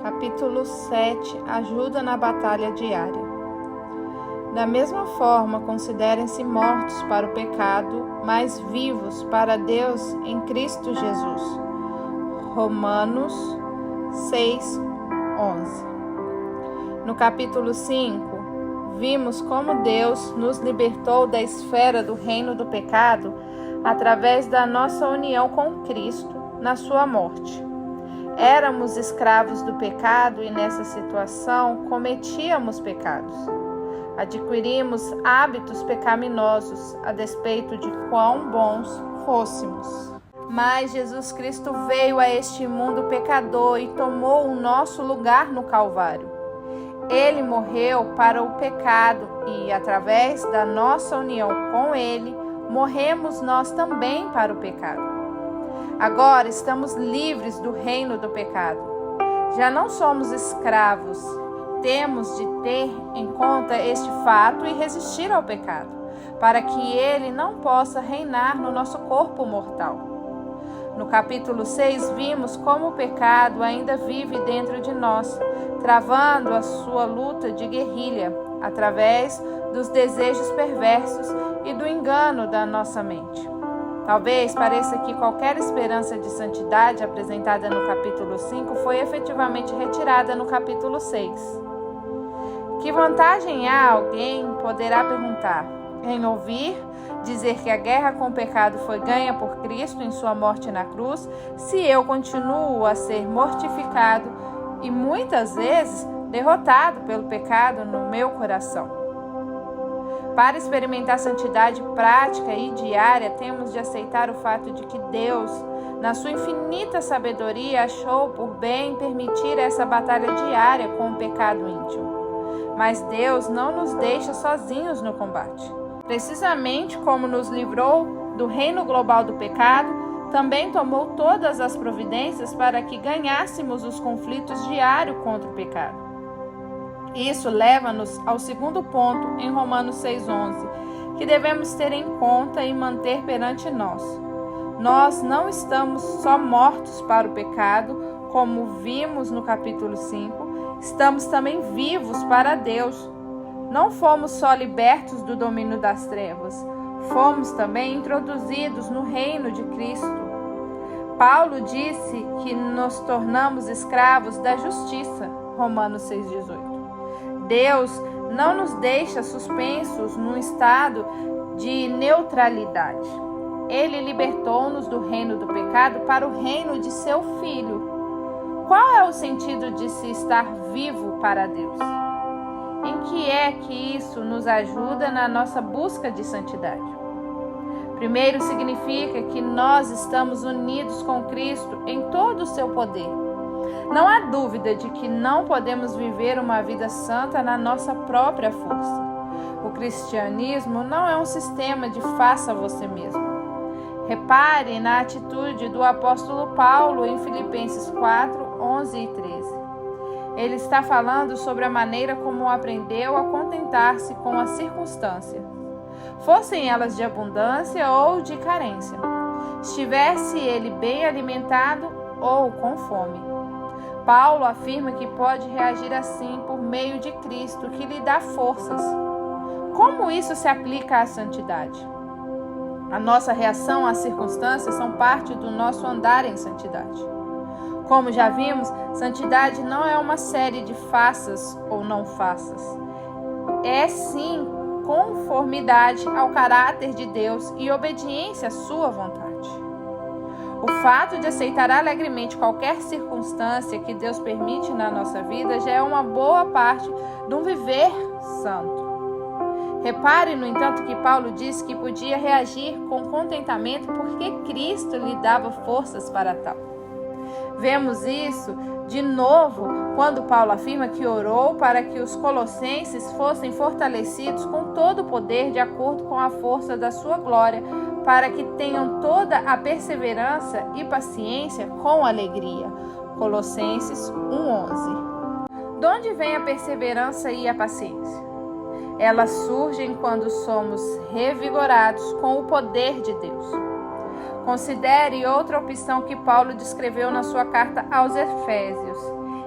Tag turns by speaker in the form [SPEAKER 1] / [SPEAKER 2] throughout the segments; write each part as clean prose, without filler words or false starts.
[SPEAKER 1] Capítulo 7. Ajuda na batalha diária. Da mesma forma, considerem-se mortos para o pecado, mas vivos para Deus em Cristo Jesus. Romanos 6:11. No capítulo 5, vimos como Deus nos libertou da esfera do reino do pecado através da nossa união com Cristo na sua morte. Éramos escravos do pecado e nessa situação cometíamos pecados. Adquirimos hábitos pecaminosos a despeito de quão bons fôssemos. Mas Jesus Cristo veio a este mundo pecador e tomou o nosso lugar no Calvário. Ele morreu para o pecado e, através da nossa união com Ele, morremos nós também para o pecado. Agora estamos livres do reino do pecado. Já não somos escravos. Temos de ter em conta este fato e resistir ao pecado, para que ele não possa reinar no nosso corpo mortal. No capítulo 6, vimos como o pecado ainda vive dentro de nós, travando a sua luta de guerrilha, através dos desejos perversos e do engano da nossa mente. Talvez pareça que qualquer esperança de santidade apresentada no capítulo 5 foi efetivamente retirada no capítulo 6. Que vantagem há, alguém poderá perguntar, em ouvir dizer que a guerra com o pecado foi ganha por Cristo em sua morte na cruz, se eu continuo a ser mortificado e muitas vezes derrotado pelo pecado no meu coração? Para experimentar santidade prática e diária, temos de aceitar o fato de que Deus, na sua infinita sabedoria, achou por bem permitir essa batalha diária com o pecado íntimo. Mas Deus não nos deixa sozinhos no combate. Precisamente como nos livrou do reino global do pecado, também tomou todas as providências para que ganhássemos os conflitos diários contra o pecado. Isso leva-nos ao segundo ponto em Romanos 6:11, que devemos ter em conta e manter perante nós. Nós não estamos só mortos para o pecado, como vimos no capítulo 5, estamos também vivos para Deus. Não fomos só libertos do domínio das trevas, fomos também introduzidos no reino de Cristo. Paulo disse que nos tornamos escravos da justiça, Romanos 6:18. Deus não nos deixa suspensos num estado de neutralidade. Ele libertou-nos do reino do pecado para o reino de seu Filho. Qual é o sentido de se estar vivo para Deus? Em que é que isso nos ajuda na nossa busca de santidade? Primeiro, significa que nós estamos unidos com Cristo em todo o seu poder. Não há dúvida de que não podemos viver uma vida santa na nossa própria força. O cristianismo não é um sistema de faça você mesmo. Repare na atitude do apóstolo Paulo em Filipenses 4:11 e 13. Ele está falando sobre a maneira como aprendeu a contentar-se com as circunstâncias, fossem elas de abundância ou de carência. Estivesse ele bem alimentado ou com fome. Paulo afirma que pode reagir assim por meio de Cristo, que lhe dá forças. Como isso se aplica à santidade? A nossa reação às circunstâncias são parte do nosso andar em santidade. Como já vimos, santidade não é uma série de faças ou não faças. É sim conformidade ao caráter de Deus e obediência à sua vontade. O fato de aceitar alegremente qualquer circunstância que Deus permite na nossa vida já é uma boa parte de um viver santo. Repare, no entanto, que Paulo disse que podia reagir com contentamento porque Cristo lhe dava forças para tal. Vemos isso de novo quando Paulo afirma que orou para que os colossenses fossem fortalecidos com todo o poder de acordo com a força da sua glória, para que tenham toda a perseverança e paciência com alegria. Colossenses 1:11. De onde vem a perseverança e a paciência? Elas surgem quando somos revigorados com o poder de Deus. Considere outra opção que Paulo descreveu na sua carta aos Efésios.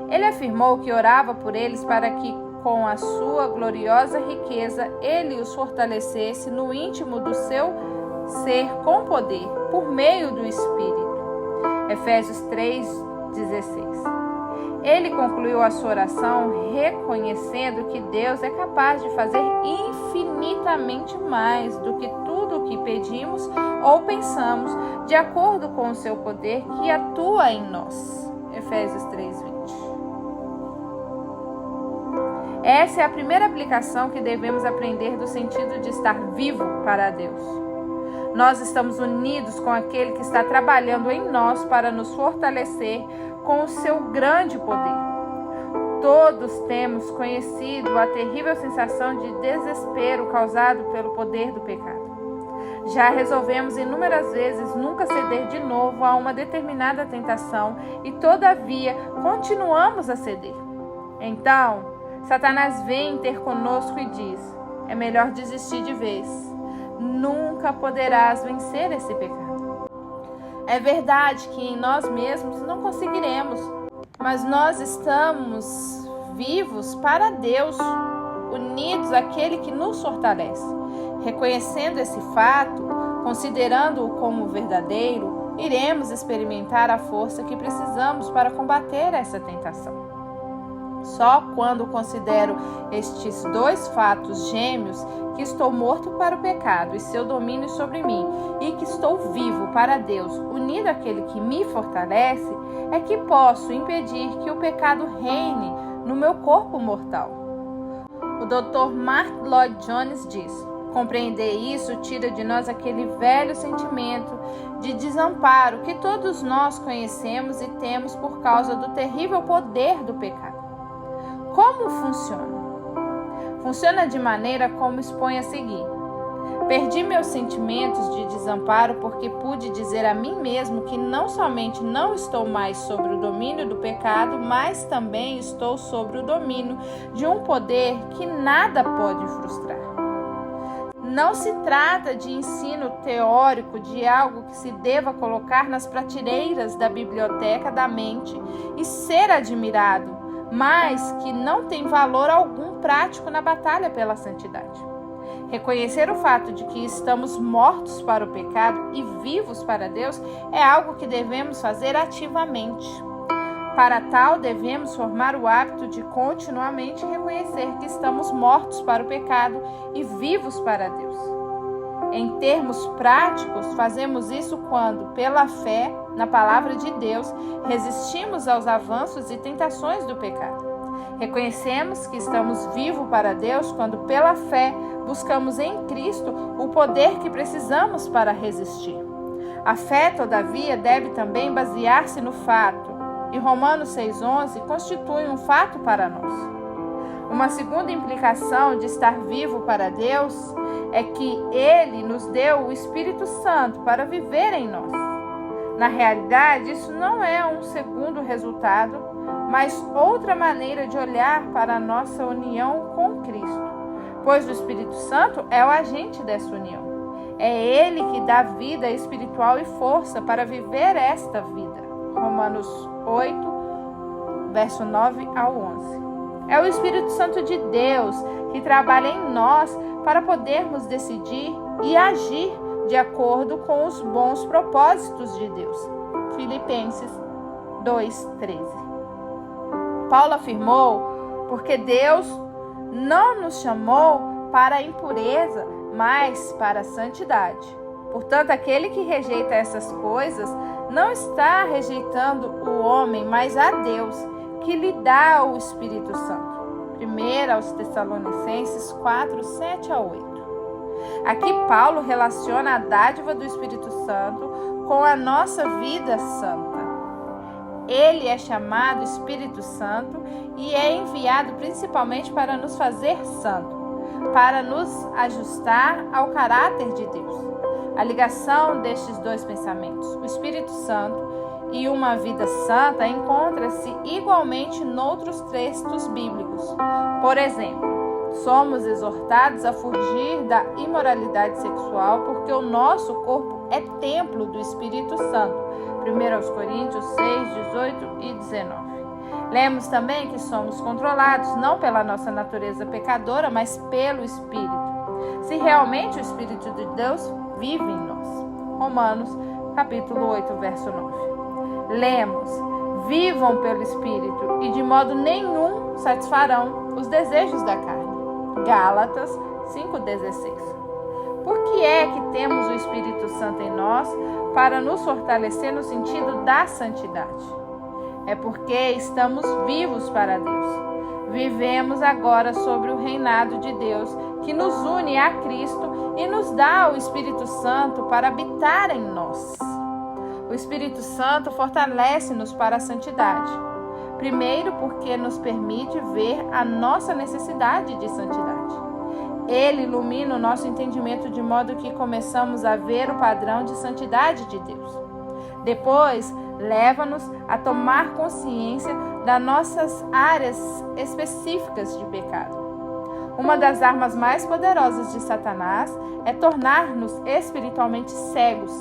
[SPEAKER 1] Ele afirmou que orava por eles para que, com a sua gloriosa riqueza, ele os fortalecesse no íntimo do seu ser com poder, por meio do Espírito. Efésios 3:16. Ele concluiu a sua oração reconhecendo que Deus é capaz de fazer infinitamente mais do que tudo o que pedimos ou pensamos, de acordo com o seu poder que atua em nós. Efésios 3:20. Essa é a primeira aplicação que devemos aprender do sentido de estar vivo para Deus. Nós estamos unidos com aquele que está trabalhando em nós para nos fortalecer com o seu grande poder. Todos temos conhecido a terrível sensação de desespero causado pelo poder do pecado. Já resolvemos inúmeras vezes nunca ceder de novo a uma determinada tentação e, todavia, continuamos a ceder. Então, Satanás vem ter conosco e diz: é melhor desistir de vez. Nunca poderás vencer esse pecado. É verdade que em nós mesmos não conseguiremos, mas nós estamos vivos para Deus, unidos àquele que nos fortalece. Reconhecendo esse fato, considerando-o como verdadeiro, iremos experimentar a força que precisamos para combater essa tentação. Só quando considero estes dois fatos gêmeos, que estou morto para o pecado e seu domínio sobre mim, e que estou vivo para Deus, unido àquele que me fortalece, é que posso impedir que o pecado reine no meu corpo mortal. O Dr. Mark Lloyd Jones diz: compreender isso tira de nós aquele velho sentimento de desamparo que todos nós conhecemos e temos por causa do terrível poder do pecado. Como funciona? Funciona de maneira como expõe a seguir. Perdi meus sentimentos de desamparo porque pude dizer a mim mesmo que não somente não estou mais sob o domínio do pecado, mas também estou sob o domínio de um poder que nada pode frustrar. Não se trata de ensino teórico de algo que se deva colocar nas prateleiras da biblioteca da mente e ser admirado, mas que não tem valor algum prático na batalha pela santidade. Reconhecer o fato de que estamos mortos para o pecado e vivos para Deus é algo que devemos fazer ativamente. Para tal, devemos formar o hábito de continuamente reconhecer que estamos mortos para o pecado e vivos para Deus. Em termos práticos, fazemos isso quando, pela fé na palavra de Deus, resistimos aos avanços e tentações do pecado. Reconhecemos que estamos vivos para Deus quando, pela fé, buscamos em Cristo o poder que precisamos para resistir. A fé, todavia, deve também basear-se no fato, e Romanos 6,11 constitui um fato para nós. Uma segunda implicação de estar vivo para Deus é que Ele nos deu o Espírito Santo para viver em nós. Na realidade, isso não é um segundo resultado, mas outra maneira de olhar para a nossa união com Cristo, pois o Espírito Santo é o agente dessa união. É Ele que dá vida espiritual e força para viver esta vida. Romanos 8, verso 9 ao 11. É o Espírito Santo de Deus que trabalha em nós para podermos decidir e agir de acordo com os bons propósitos de Deus. Filipenses 2:13. Paulo afirmou: porque Deus não nos chamou para a impureza, mas para a santidade. Portanto, aquele que rejeita essas coisas não está rejeitando o homem, mas a Deus, que lhe dá o Espírito Santo. 1 aos Tessalonicenses 4, 7 a 8. Aqui Paulo relaciona a dádiva do Espírito Santo com a nossa vida santa. Ele é chamado Espírito Santo e é enviado principalmente para nos fazer santo, para nos ajustar ao caráter de Deus. A ligação destes dois pensamentos, o Espírito Santo e uma vida santa, encontra-se igualmente noutros textos bíblicos. Por exemplo, somos exortados a fugir da imoralidade sexual porque o nosso corpo é templo do Espírito Santo. 1 Coríntios 6, 18 e 19. Lemos também que somos controlados não pela nossa natureza pecadora, mas pelo Espírito, se realmente o Espírito de Deus vive em nós. Romanos, capítulo 8, verso 9. Lemos: vivam pelo Espírito e de modo nenhum satisfarão os desejos da carne. Gálatas 5,16. Por que é que temos o Espírito Santo em nós para nos fortalecer no sentido da santidade? É porque estamos vivos para Deus. Vivemos agora sobre o reinado de Deus, que nos une a Cristo e nos dá o Espírito Santo para habitar em nós. O Espírito Santo fortalece-nos para a santidade. Primeiro, porque nos permite ver a nossa necessidade de santidade. Ele ilumina o nosso entendimento de modo que começamos a ver o padrão de santidade de Deus. Depois, leva-nos a tomar consciência das nossas áreas específicas de pecado. Uma das armas mais poderosas de Satanás é tornar-nos espiritualmente cegos,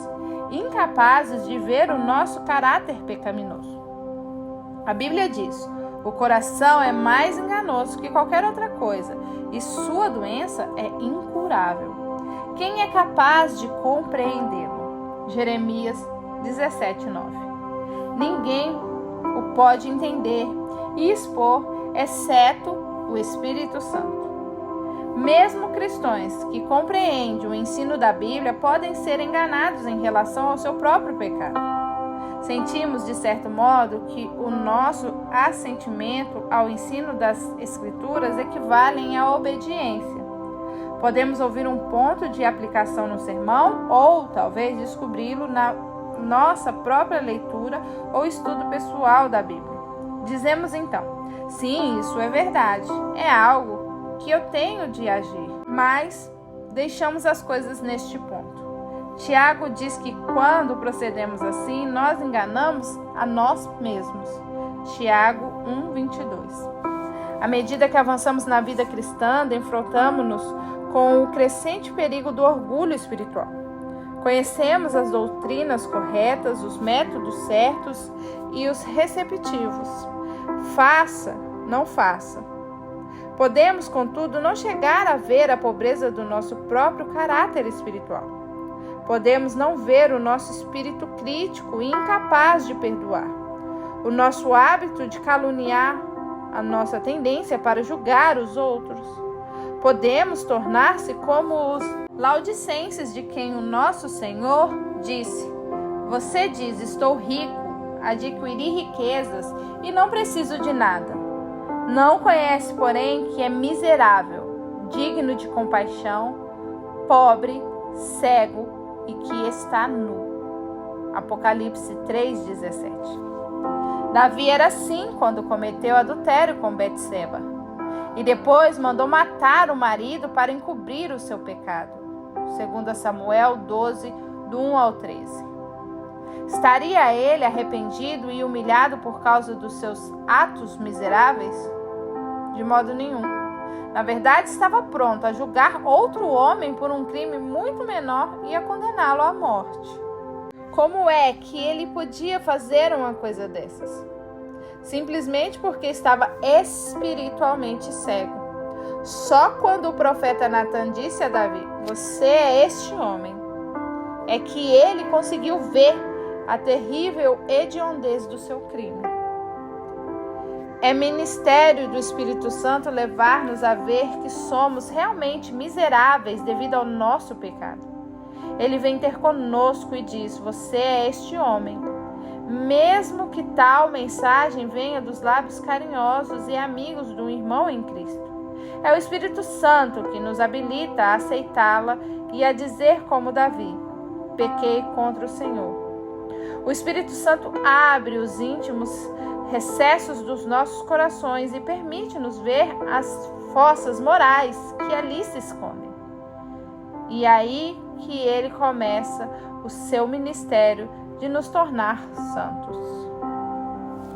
[SPEAKER 1] incapazes de ver o nosso caráter pecaminoso. A Bíblia diz: o coração é mais enganoso que qualquer outra coisa e sua doença é incurável. Quem é capaz de compreendê-lo? Jeremias 17:9. Ninguém o pode entender e expor, exceto o Espírito Santo. Mesmo cristãos que compreendem o ensino da Bíblia podem ser enganados em relação ao seu próprio pecado. Sentimos, de certo modo, que o nosso assentimento ao ensino das Escrituras equivalem à obediência. Podemos ouvir um ponto de aplicação no sermão ou, talvez, descobri-lo na nossa própria leitura ou estudo pessoal da Bíblia. Dizemos então: sim, isso é verdade, é algo que eu tenho de agir, mas deixamos as coisas neste ponto. Tiago diz que quando procedemos assim, nós enganamos a nós mesmos. Tiago 1:22. À medida que avançamos na vida cristã, defrontamos-nos com o crescente perigo do orgulho espiritual. Conhecemos as doutrinas corretas, os métodos certos e os receptivos. Faça, não faça. Podemos, contudo, não chegar a ver a pobreza do nosso próprio caráter espiritual. Podemos não ver o nosso espírito crítico e incapaz de perdoar, o nosso hábito de caluniar, a nossa tendência para julgar os outros. Podemos tornar-se como os laodicenses, de quem o nosso Senhor disse: você diz, estou rico, adquiri riquezas e não preciso de nada. Não conhece, porém, que é miserável, digno de compaixão, pobre, cego e que está nu. Apocalipse 3:17. Davi era assim quando cometeu adultério com Betseba e depois mandou matar o marido para encobrir o seu pecado. 2 Samuel 12, do 1 ao 13. Estaria ele arrependido e humilhado por causa dos seus atos miseráveis? De modo nenhum. Na verdade, estava pronto a julgar outro homem por um crime muito menor e a condená-lo à morte. Como é que ele podia fazer uma coisa dessas? Simplesmente porque estava espiritualmente cego. Só quando o profeta Natan disse a Davi: você é este homem, é que ele conseguiu ver a terrível hediondez do seu crime. É ministério do Espírito Santo levar-nos a ver que somos realmente miseráveis devido ao nosso pecado. Ele vem ter conosco e diz: você é este homem. Mesmo que tal mensagem venha dos lábios carinhosos e amigos do irmão em Cristo. É o Espírito Santo que nos habilita a aceitá-la e a dizer como Davi: pequei contra o Senhor. O Espírito Santo abre os íntimos recessos dos nossos corações e permite-nos ver as fossas morais que ali se escondem. E aí que ele começa o seu ministério de nos tornar santos.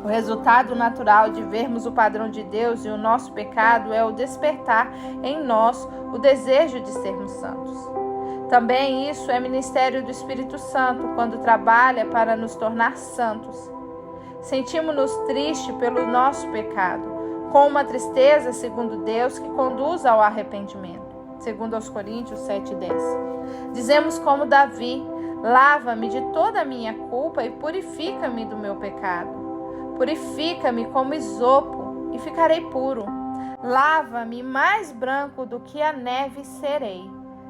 [SPEAKER 1] O resultado natural de vermos o padrão de Deus e o nosso pecado é o despertar em nós o desejo de sermos santos. Também isso é ministério do Espírito Santo quando trabalha para nos tornar santos. Sentimos-nos tristes pelo nosso pecado, com uma tristeza, segundo Deus, que conduz ao arrependimento. Segundo aos Coríntios 7:10. Dizemos como Davi: lava-me de toda a minha culpa e purifica-me do meu pecado. Purifica-me como isopo e ficarei puro. Lava-me mais branco do que a neve serei.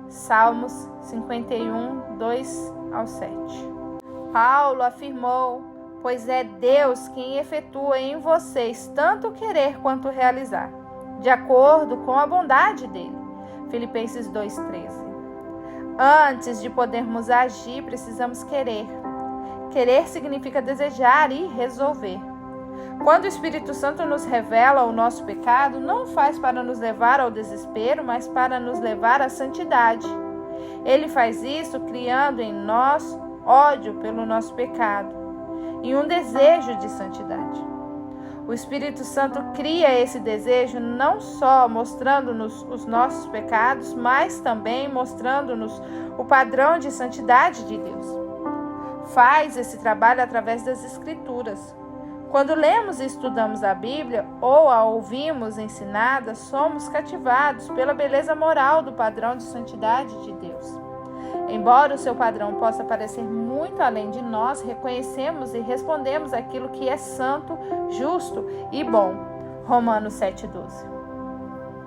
[SPEAKER 1] Salmos 51, 2 ao 7. Paulo afirmou: pois é Deus quem efetua em vocês tanto querer quanto realizar, de acordo com a bondade dele. Filipenses 2:13. Antes de podermos agir, precisamos querer. Querer significa desejar e resolver. Quando o Espírito Santo nos revela o nosso pecado, não faz para nos levar ao desespero, mas para nos levar à santidade. Ele faz isso criando em nós ódio pelo nosso pecado e um desejo de santidade. O Espírito Santo cria esse desejo não só mostrando-nos os nossos pecados, mas também mostrando-nos o padrão de santidade de Deus. Faz esse trabalho através das Escrituras. Quando lemos e estudamos a Bíblia ou a ouvimos ensinada, somos cativados pela beleza moral do padrão de santidade de Deus. Embora o seu padrão possa parecer muito além de nós, reconhecemos e respondemos aquilo que é santo, justo e bom. Romanos 7:12.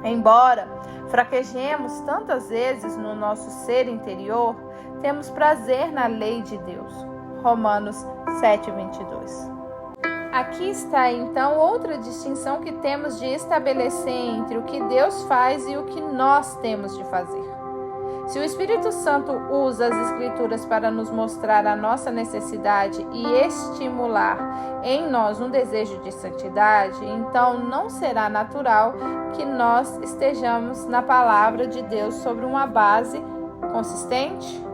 [SPEAKER 1] Embora fraquejemos tantas vezes no nosso ser interior, temos prazer na lei de Deus. Romanos 7:22. Aqui está então outra distinção que temos de estabelecer entre o que Deus faz e o que nós temos de fazer. Se o Espírito Santo usa as Escrituras para nos mostrar a nossa necessidade e estimular em nós um desejo de santidade, então não será natural que nós estejamos na palavra de Deus sobre uma base consistente?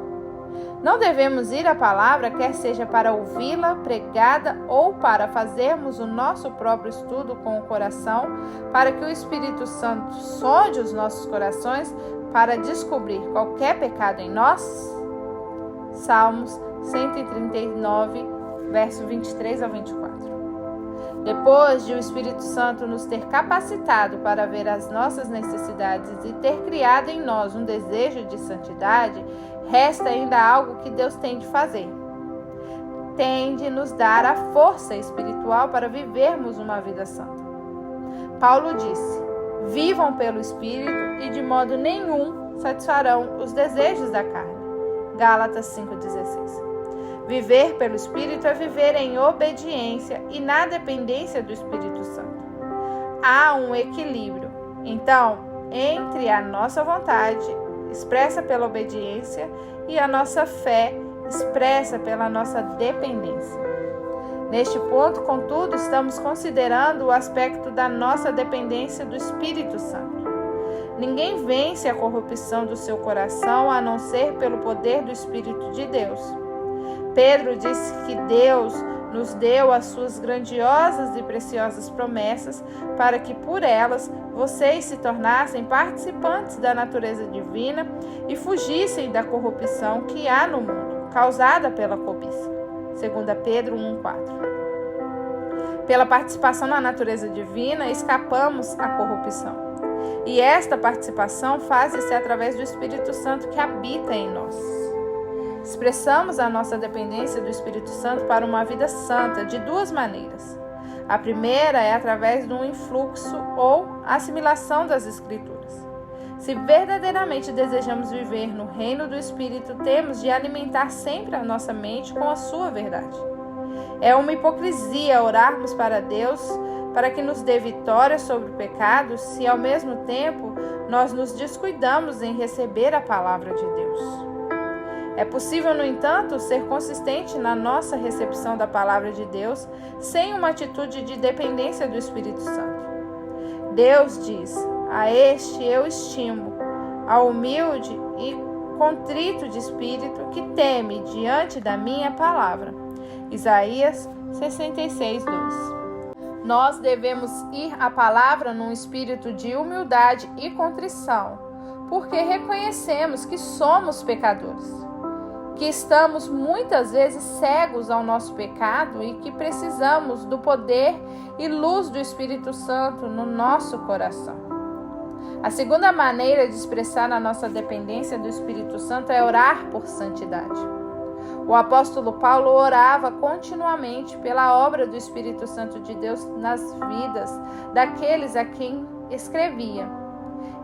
[SPEAKER 1] Não devemos ir à palavra, quer seja para ouvi-la pregada ou para fazermos o nosso próprio estudo com o coração, para que o Espírito Santo sonde os nossos corações para descobrir qualquer pecado em nós? Salmos 139, verso 23 ao 24. Depois de o Espírito Santo nos ter capacitado para ver as nossas necessidades e ter criado em nós um desejo de santidade, resta ainda algo que Deus tem de fazer. Tem de nos dar a força espiritual para vivermos uma vida santa. Paulo disse: vivam pelo Espírito e de modo nenhum satisfarão os desejos da carne. Gálatas 5,16. Viver pelo Espírito é viver em obediência e na dependência do Espírito Santo. Há um equilíbrio, então, entre a nossa vontade, expressa pela obediência, e a nossa fé, expressa pela nossa dependência. Neste ponto, contudo, estamos considerando o aspecto da nossa dependência do Espírito Santo. Ninguém vence a corrupção do seu coração a não ser pelo poder do Espírito de Deus. Pedro disse que Deus nos deu as suas grandiosas e preciosas promessas para que por elas vocês se tornassem participantes da natureza divina e fugissem da corrupção que há no mundo, causada pela cobiça. 2 Pedro 1,4. Pela participação na natureza divina, escapamos à corrupção. E esta participação faz-se através do Espírito Santo que habita em nós. Expressamos a nossa dependência do Espírito Santo para uma vida santa de duas maneiras. A primeira é através de um influxo ou assimilação das Escrituras. Se verdadeiramente desejamos viver no reino do Espírito, temos de alimentar sempre a nossa mente com a sua verdade. É uma hipocrisia orarmos para Deus para que nos dê vitória sobre o pecado, se ao mesmo tempo nós nos descuidamos em receber a palavra de Deus. É possível, no entanto, ser consistente na nossa recepção da palavra de Deus sem uma atitude de dependência do Espírito Santo. Deus diz: a este eu estimo, ao humilde e contrito de espírito que teme diante da minha palavra. Isaías 66:2. Nós devemos ir à palavra num espírito de humildade e contrição, porque reconhecemos que somos pecadores, que estamos muitas vezes cegos ao nosso pecado e que precisamos do poder e luz do Espírito Santo no nosso coração. A segunda maneira de expressar a nossa dependência do Espírito Santo é orar por santidade. O apóstolo Paulo orava continuamente pela obra do Espírito Santo de Deus nas vidas daqueles a quem escrevia.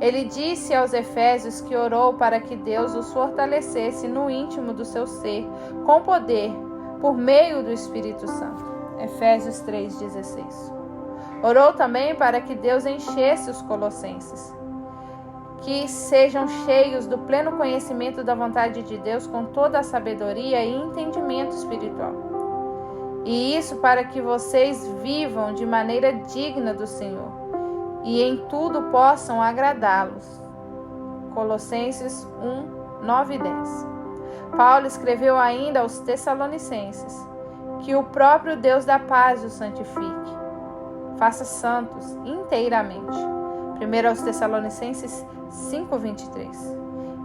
[SPEAKER 1] Ele disse aos Efésios que orou para que Deus os fortalecesse no íntimo do seu ser, com poder, por meio do Espírito Santo. Efésios 3,16. Orou também para que Deus enchesse os colossenses, que sejam cheios do pleno conhecimento da vontade de Deus com toda a sabedoria e entendimento espiritual. E isso para que vocês vivam de maneira digna do Senhor e em tudo possam agradá-los. Colossenses 1, 9 e 10. Paulo escreveu ainda aos Tessalonicenses que o próprio Deus da paz os santifique, faça santos inteiramente. 1 aos Tessalonicenses 5:23.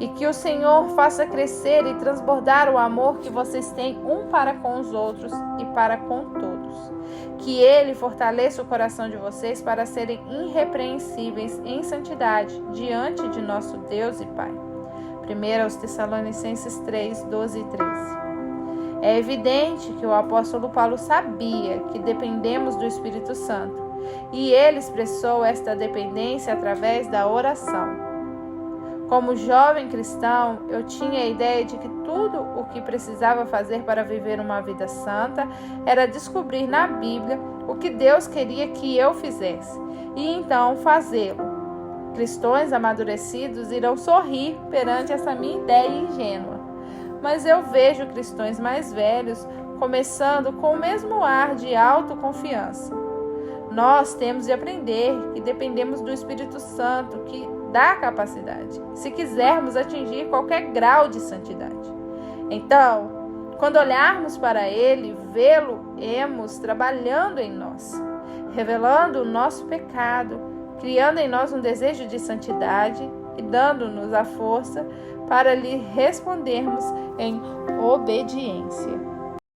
[SPEAKER 1] E que o Senhor faça crescer e transbordar o amor que vocês têm um para com os outros e para com todos. Que Ele fortaleça o coração de vocês para serem irrepreensíveis em santidade diante de nosso Deus e Pai. 1 aos Tessalonicenses 3, 12 e 13. É evidente que o apóstolo Paulo sabia que dependemos do Espírito Santo, e ele expressou esta dependência através da oração. Como jovem cristão, eu tinha a ideia de que tudo o que precisava fazer para viver uma vida santa era descobrir na Bíblia o que Deus queria que eu fizesse, e então fazê-lo. Cristãos amadurecidos irão sorrir perante essa minha ideia ingênua, mas eu vejo cristãos mais velhos começando com o mesmo ar de autoconfiança. Nós temos de aprender que dependemos do Espírito Santo, que dá capacidade, se quisermos atingir qualquer grau de santidade. Então, quando olharmos para Ele, vê-lo-emos trabalhando em nós, revelando o nosso pecado, criando em nós um desejo de santidade e dando-nos a força para lhe respondermos em obediência.